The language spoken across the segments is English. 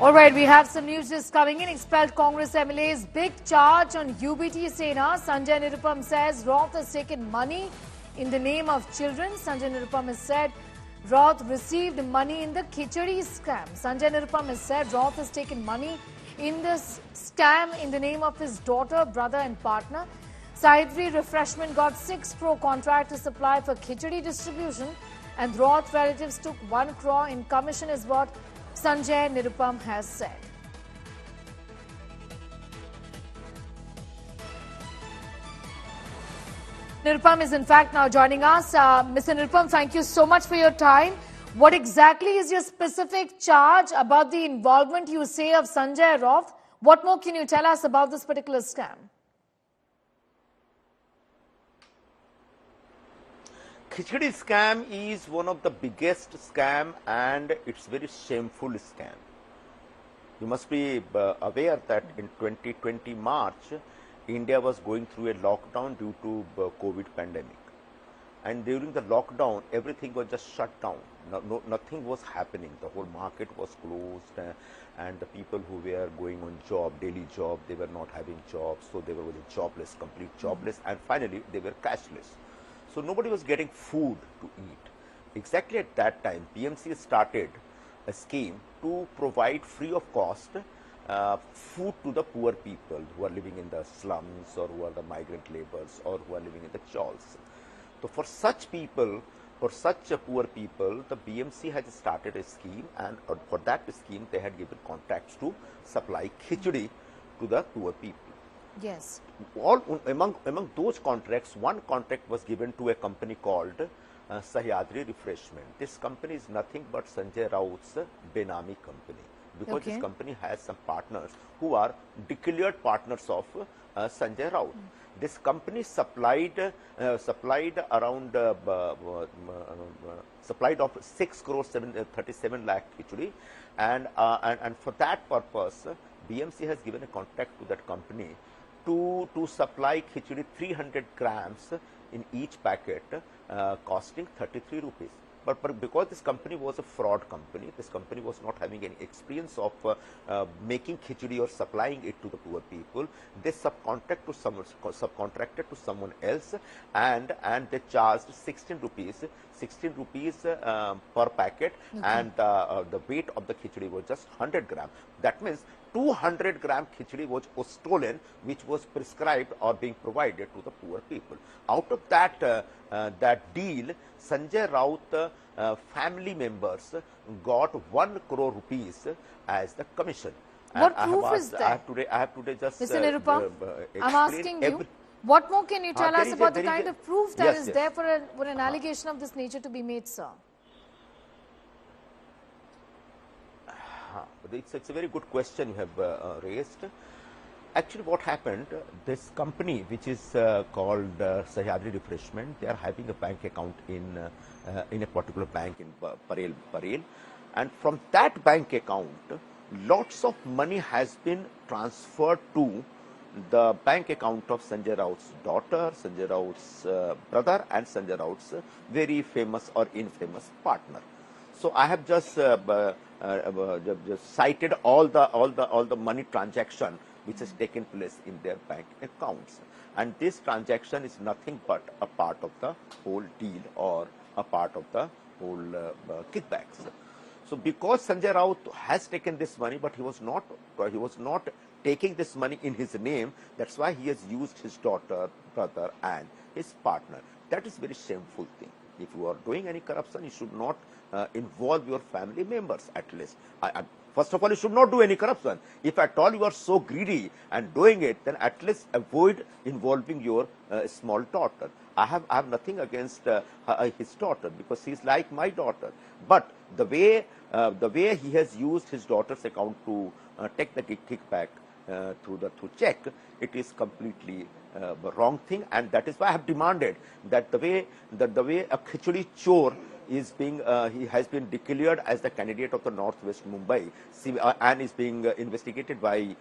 All right, we have some news just coming in. Expelled Congress MLA's big charge on UBT Sena. Sanjay Nirupam says Raut has taken money in the name of children. Sanjay Nirupam has said Raut received money in the Khichdi Scam. Sanjay Nirupam has said Raut has taken money in this scam in the name of his daughter, brother and partner. Khichdi Refreshment got 6 crore contract to supply for Khichdi distribution, and Raut relatives took 1 crore in commission is what Sanjay Nirupam has said. Nirupam is in fact now joining us. Mr. Nirupam, thank you so much for your time. What exactly is your specific charge about the involvement you say of Sanjay Raut? What more can you tell us about this particular scam? Khichdi scam is one of the biggest scam, and it's very shameful scam. You must be aware that in 2020 March, India was going through a lockdown due to COVID pandemic. And during the lockdown, everything was just shut down. Nothing was happening. The whole market was closed, and the people who were going on job, daily job, they were not having jobs. So they were really jobless, complete jobless. And finally, they were cashless. So nobody was getting food to eat. Exactly at that time, BMC started a scheme to provide free of cost food to the poor people who are living in the slums, or who are the migrant laborers, or who are living in the chawls. So for such people, for such poor people, the BMC has started a scheme, and for that scheme they had given contracts to supply khichdi to the poor people. Yes. Among those contracts, one contract was given to a company called Khichdi Refreshment. This company is nothing but Sanjay Raut's Benami company, because this company has some partners who are declared partners of Sanjay Raut. This company supplied around supplied of 6 crore 37 lakh khichdi, and for that purpose, BMC has given a contract to that company to supply khichdi 300 grams in each packet, costing 33 rupees. But because this company was a fraud company, this company was not having any experience of making khichdi or supplying it to the poor people, they subcontracted to someone else, and they charged 16 rupees per packet, and the weight of the khichdi was just 100 grams. That means 200 gram khichdi was stolen, which was prescribed or being provided to the poor people. Out of that deal, Sanjay Raut family members got 1 crore rupees as the commission. What proof is that? I have today just Mr. Nirupam, I'm asking you, what more can you tell us about the kind of proof that is there for an allegation of this nature to be made, sir? It's a very good question you have raised. Actually, what happened, this company, which is called Khichdi Refreshment, they are having a bank account in a particular bank in Parel, and from that bank account, lots of money has been transferred to the bank account of Sanjay Raut's daughter, Sanjay Raut's brother, and Sanjay Raut's very famous or infamous partner. So I have just cited all the money transaction which has taken place in their bank accounts, and this transaction is nothing but a part of the whole deal, or a part of the whole kickbacks. So because Sanjay Raut has taken this money, but he was not taking this money in his name, that's why he has used his daughter, brother, and his partner. That is very shameful thing. If you are doing any corruption, you should not involve your family members, at least. First of all, you should not do any corruption. If at all you are so greedy and doing it, then at least avoid involving your small daughter. I have nothing against his daughter, because he is like my daughter. But the way he has used his daughter's account to take the kickback through check, it is completely wrong thing, and that is why I have demanded that the way a khichdi chor is being he has been declared as the candidate of the Northwest Mumbai, and is being investigated by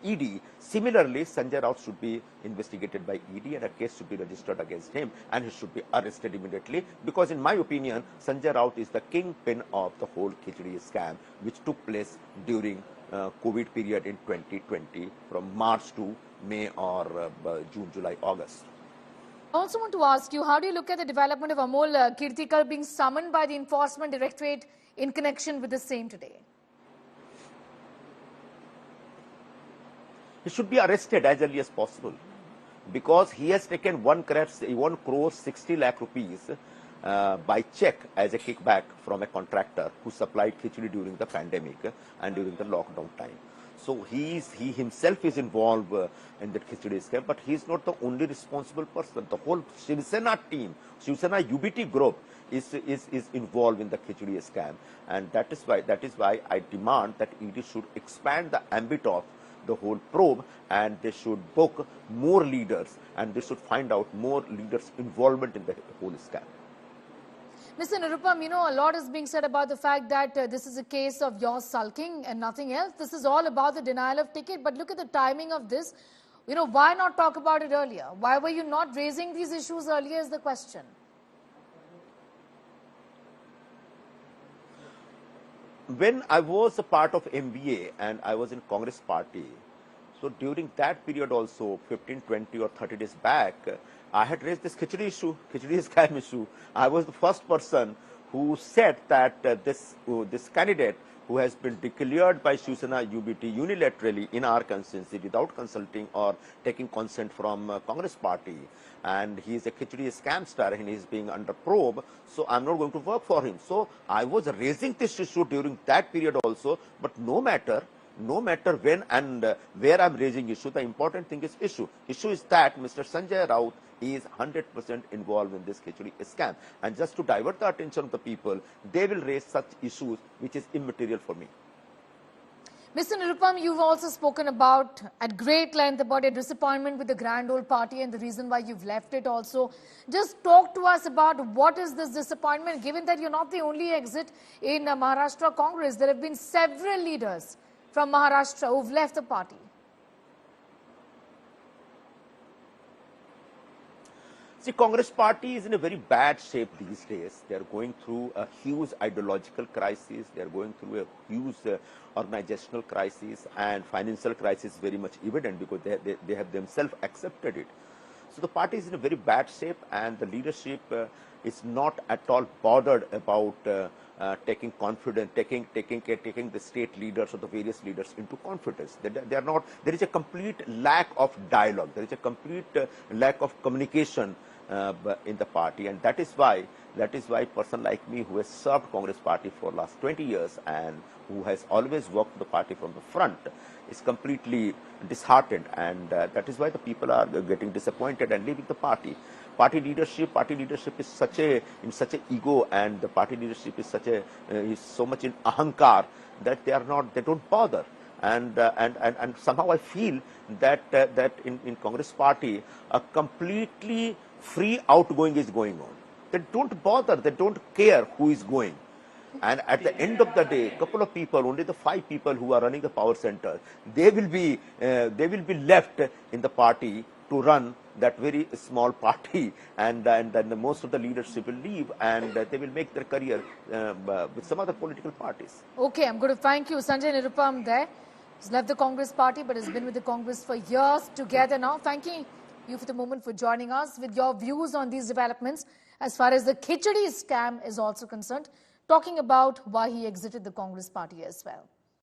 ED. Similarly, Sanjay Raut should be investigated by ED, and a case should be registered against him, and he should be arrested immediately, because in my opinion, Sanjay Raut is the kingpin of the whole Khichdi scam which took place during COVID period in 2020 from March to May or June, July, August. I also want to ask you, how do you look at the development of Amol Kirtikar being summoned by the Enforcement Directorate in connection with the same today? He should be arrested as early as possible because he has taken 1 crore 60 lakh rupees by check as a kickback from a contractor who supplied khichdi during the pandemic and during the lockdown time. So he himself is involved in the Khichdi Scam, but he is not the only responsible person. The whole Shiv Sena team, Shiv Sena UBT group is involved in the Khichdi Scam, and that is why I demand that ED should expand the ambit of the whole probe, and they should book more leaders, and they should find out more leaders' involvement in the whole scam. Mr. Nirupam, you know, a lot is being said about the fact that this is a case of your sulking and nothing else. This is all about the denial of ticket. But look at the timing of this. You know, why not talk about it earlier? Why were you not raising these issues earlier is the question. When I was a part of MBA and I was in Congress party, so during that period also, 15, 20 or 30 days back, I had raised this Khichdi Scam issue. I was the first person who said that this candidate who has been declared by Shiv Sena UBT unilaterally in our constituency without consulting or taking consent from Congress party, and he is a Khichdi scamster and he is being under probe, so I'm not going to work for him. So I was raising this issue during that period also, but no matter when and where I'm raising issue, the important thing is issue. Issue is that Mr. Sanjay Raut is 100% involved in this Khichdi scam. And just to divert the attention of the people, they will raise such issues which is immaterial for me. Mr. Nirupam, you've also spoken about at great length about your disappointment with the Grand Old Party and the reason why you've left it also. Just talk to us about what is this disappointment, given that you're not the only exit in Maharashtra Congress. There have been several leaders from Maharashtra who've left the party. See, Congress party is in a very bad shape these days. They are going through a huge ideological crisis. They are going through a huge organizational crisis, and financial crisis very much evident because they have themselves accepted it. So the party is in a very bad shape, and the leadership is not at all bothered about taking the state leaders or the various leaders into confidence. They are not. There is a complete lack of dialogue. There is a complete lack of communication in the party, and that is why a person like me who has served Congress party for last 20 years and who has always worked for the party from the front is completely disheartened, and that is why the people are getting disappointed and leaving the party. Party leadership is in such a ego, and the party leadership is is so much in ahankar that they don't bother. And somehow I feel that in Congress party a completely free outgoing is going on. They don't bother, they don't care who is going. And at the end of the day, a couple of people, only the 5 people who are running the power center, they will be left in the party to run that very small party, and then most of the leadership will leave, and they will make their career with some other political parties. Okay, I'm going to thank you, Sanjay Nirupam there. He's left the Congress party but has been with the Congress for years together now. Thanking you for the moment for joining us with your views on these developments as far as the Khichdi scam is also concerned, talking about why he exited the Congress party as well.